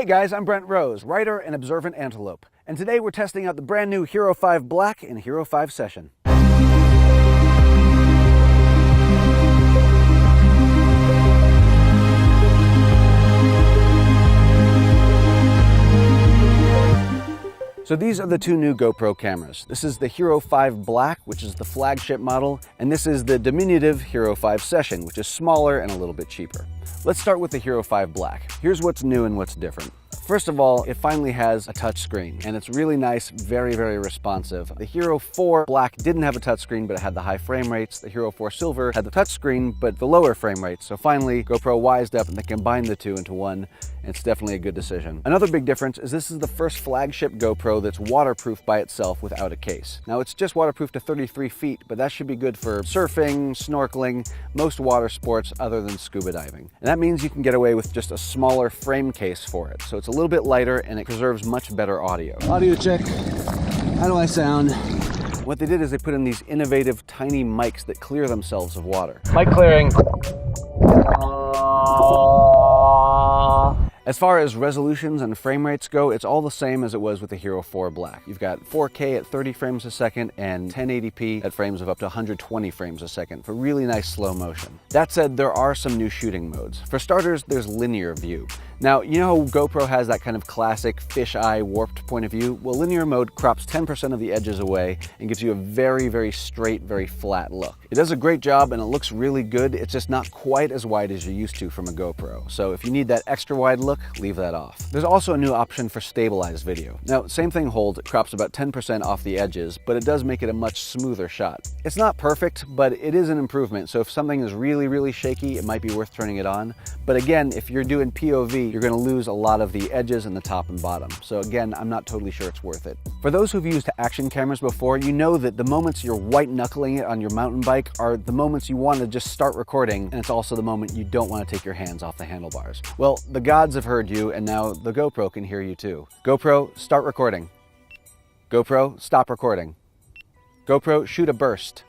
Hey guys, I'm Brent Rose, writer and observant antelope, and today we're testing out the brand new Hero5 Black and Hero5 Session. So these are the two new GoPro cameras. This is the Hero5 Black, which is the flagship model, and this is the diminutive Hero5 Session, which is smaller and a little bit cheaper. Let's start with the Hero5 Black. Here's what's new and what's different. First of all, it finally has a touch screen, and it's really nice, very, very responsive. The Hero 4 Black didn't have a touch screen, but it had the high frame rates. The Hero 4 Silver had the touch screen, but the lower frame rates. So finally, GoPro wised up and they combined the two into one, and it's definitely a good decision. Another big difference is this is the first flagship GoPro that's waterproof by itself without a case. Now, it's just waterproof to 33 feet, but that should be good for surfing, snorkeling, most water sports other than scuba diving. And that means you can get away with just a smaller frame case for it. So it's a little bit lighter and it preserves much better audio. Audio check. How do I sound? What they did is they put in these innovative tiny mics that clear themselves of water. Mic clearing. As far as resolutions and frame rates go, it's all the same as it was with the Hero 4 Black. You've got 4K at 30 frames a second and 1080p at frames of up to 120 frames a second for really nice slow motion. That said, there are some new shooting modes. For starters, there's linear view. Now, you know how GoPro has that kind of classic fisheye warped point of view? Well, linear mode crops 10% of the edges away and gives you a very, very straight, very flat look. It does a great job and it looks really good. It's just not quite as wide as you're used to from a GoPro. So if you need that extra wide look, leave that off. There's also a new option for stabilized video. Now, same thing holds, it crops about 10% off the edges, but it does make it a much smoother shot. It's not perfect, but it is an improvement. So if something is really, really shaky, it might be worth turning it on. But again, if you're doing POV, you're gonna lose a lot of the edges and the top and bottom. So again, I'm not totally sure it's worth it. For those who've used action cameras before, you know that the moments you're white knuckling it on your mountain bike are the moments you want to just start recording, and it's also the moment you don't want to take your hands off the handlebars. Well, the gods have heard you, and now the GoPro can hear you too. GoPro, start recording. GoPro, stop recording. GoPro, shoot a burst.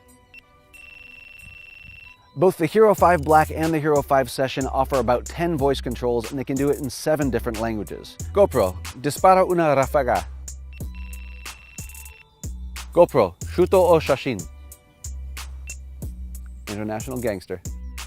Both the Hero5 Black and the Hero5 Session offer about 10 voice controls, and they can do it in 7 different languages. GoPro, dispara una ráfaga. GoPro, shuto o shashin. International gangster.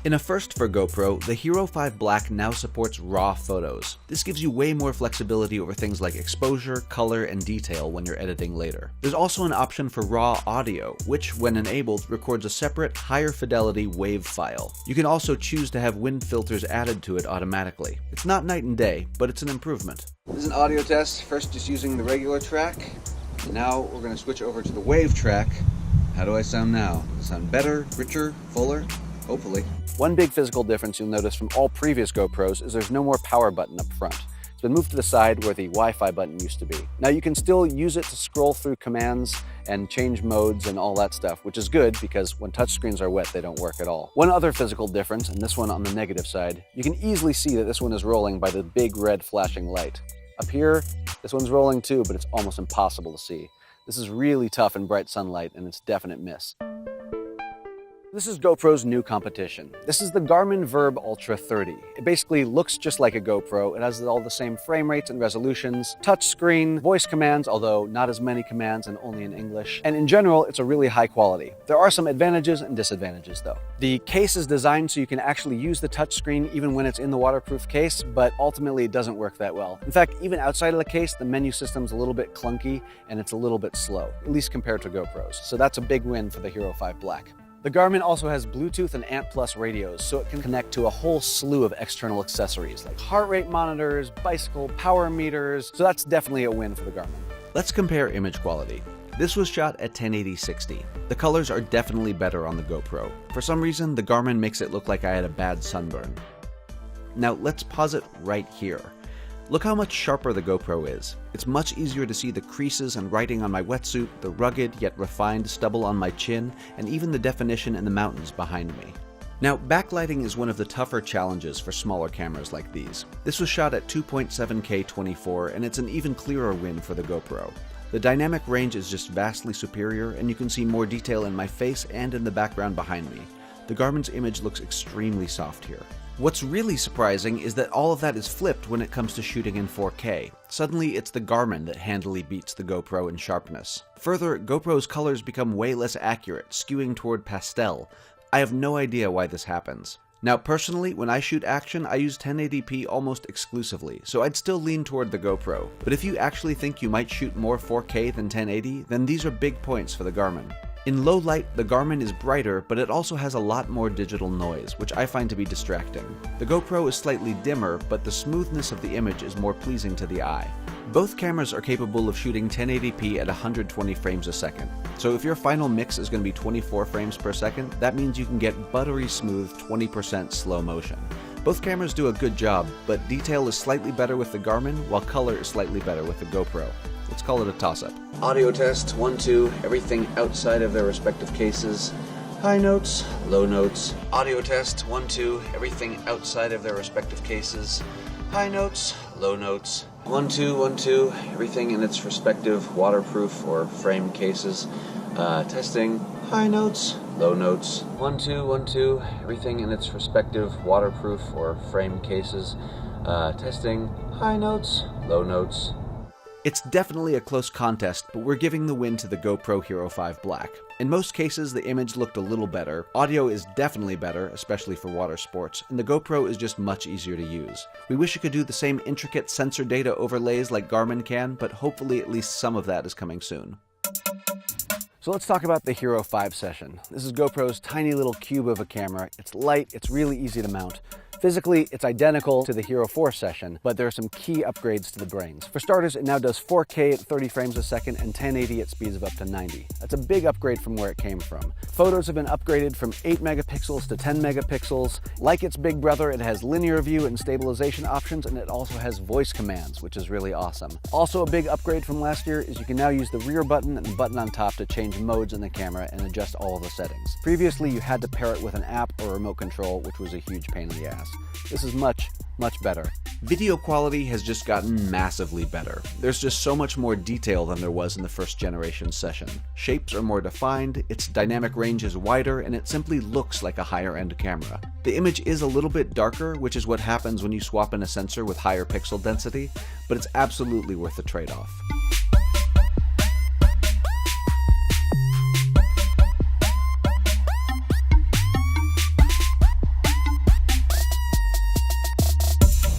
In a first for GoPro, the Hero5 Black now supports RAW photos. This gives you way more flexibility over things like exposure, color, and detail when you're editing later. There's also an option for RAW audio, which, when enabled, records a separate, higher fidelity WAV file. You can also choose to have wind filters added to it automatically. It's not night and day, but it's an improvement. This is an audio test, first just using the regular track. Now we're going to switch over to the WAV track. How do I sound now? Does it sound better, richer, fuller? Hopefully. One big physical difference you'll notice from all previous GoPros is there's no more power button up front. It's been moved to the side where the Wi-Fi button used to be. Now you can still use it to scroll through commands and change modes and all that stuff, which is good because when touchscreens are wet, they don't work at all. One other physical difference, and this one on the negative side, you can easily see that this one is rolling by the big red flashing light. Up here, this one's rolling too, but it's almost impossible to see. This is really tough in bright sunlight and it's definite miss. This is GoPro's new competition. This is the Garmin Verb Ultra 30. It basically looks just like a GoPro. It has all the same frame rates and resolutions, touch screen, voice commands, although not as many commands and only in English. And in general, it's a really high quality. There are some advantages and disadvantages though. The case is designed so you can actually use the touch screen even when it's in the waterproof case, but ultimately it doesn't work that well. In fact, even outside of the case, the menu system's a little bit clunky and it's a little bit slow, at least compared to GoPros. So that's a big win for the Hero5 Black. The Garmin also has Bluetooth and ANT+ radios, so it can connect to a whole slew of external accessories like heart rate monitors, bicycle power meters, so that's definitely a win for the Garmin. Let's compare image quality. This was shot at 1080-60. The colors are definitely better on the GoPro. For some reason, the Garmin makes it look like I had a bad sunburn. Now let's pause it right here. Look how much sharper the GoPro is. It's much easier to see the creases and writing on my wetsuit, the rugged yet refined stubble on my chin, and even the definition in the mountains behind me. Now, backlighting is one of the tougher challenges for smaller cameras like these. This was shot at 2.7K 24, and it's an even clearer win for the GoPro. The dynamic range is just vastly superior, and you can see more detail in my face and in the background behind me. The Garmin's image looks extremely soft here. What's really surprising is that all of that is flipped when it comes to shooting in 4K. Suddenly, it's the Garmin that handily beats the GoPro in sharpness. Further, GoPro's colors become way less accurate, skewing toward pastel. I have no idea why this happens. Now, personally, when I shoot action, I use 1080p almost exclusively, so I'd still lean toward the GoPro. But if you actually think you might shoot more 4K than 1080, then these are big points for the Garmin. In low light, the Garmin is brighter, but it also has a lot more digital noise, which I find to be distracting. The GoPro is slightly dimmer, but the smoothness of the image is more pleasing to the eye. Both cameras are capable of shooting 1080p at 120 frames a second. So if your final mix is going to be 24 frames per second, that means you can get buttery smooth 20% slow motion. Both cameras do a good job, but detail is slightly better with the Garmin, while color is slightly better with the GoPro. Let's call it a toss-up. Audio test, 1, 2, everything outside of their respective cases. High notes, low notes. Audio test, 1, 2, everything outside of their respective cases. High notes, low notes. 1, 2, 1, 2, everything in its respective waterproof or frame cases. Testing. High notes, low notes. 1, 2, 1, 2, everything in its respective waterproof or frame cases. Testing. High notes, low notes. It's definitely a close contest, but we're giving the win to the GoPro Hero5 Black. In most cases, the image looked a little better, audio is definitely better, especially for water sports, and the GoPro is just much easier to use. We wish it could do the same intricate sensor data overlays like Garmin can, but hopefully at least some of that is coming soon. So let's talk about the Hero5 session. This is GoPro's tiny little cube of a camera. It's light, it's really easy to mount. Physically, it's identical to the Hero4 session, but there are some key upgrades to the brains. For starters, it now does 4K at 30 frames a second and 1080 at speeds of up to 90. That's a big upgrade from where it came from. Photos have been upgraded from 8 megapixels to 10 megapixels. Like its big brother, it has linear view and stabilization options, and it also has voice commands, which is really awesome. Also, a big upgrade from last year is you can now use the rear button and button on top to change modes in the camera and adjust all of the settings. Previously, you had to pair it with an app or remote control, which was a huge pain in the ass. This is much better. Video quality has just gotten massively better. There's just so much more detail than there was in the first generation session. Shapes are more defined, its dynamic range is wider, and it simply looks like a higher-end camera. The image is a little bit darker, which is what happens when you swap in a sensor with higher pixel density, but it's absolutely worth the trade-off.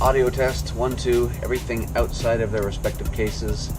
Audio test, 1, 2, everything outside of their respective cases.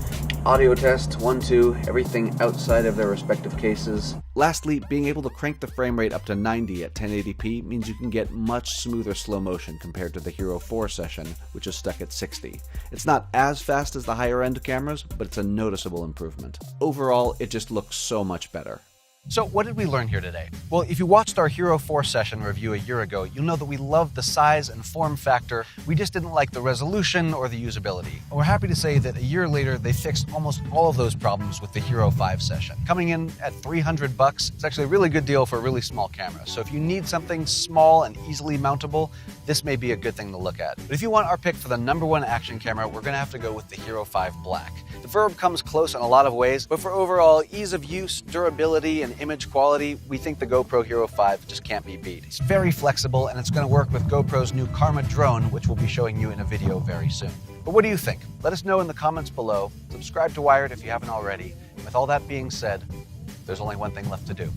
Audio test, 1, 2, everything outside of their respective cases. Lastly, being able to crank the frame rate up to 90 at 1080p means you can get much smoother slow motion compared to the Hero4 session, which is stuck at 60. It's not as fast as the higher end cameras, but it's a noticeable improvement. Overall, it just looks so much better. So what did we learn here today? Well, if you watched our Hero4 session review a year ago, you'll know that we loved the size and form factor. We just didn't like the resolution or the usability. And we're happy to say that a year later, they fixed almost all of those problems with the Hero5 session. Coming in at $300, it's actually a really good deal for a really small camera. So if you need something small and easily mountable, this may be a good thing to look at. But if you want our pick for the #1 action camera, we're gonna have to go with the Hero5 Black. The Verb comes close in a lot of ways, but for overall ease of use, durability, and image quality, we think the GoPro Hero5 just can't be beat. It's very flexible, and it's going to work with GoPro's new Karma drone, which we'll be showing you in a video very soon. But what do you think? Let us know in the comments below. Subscribe to Wired if you haven't already. And with all that being said, there's only one thing left to do.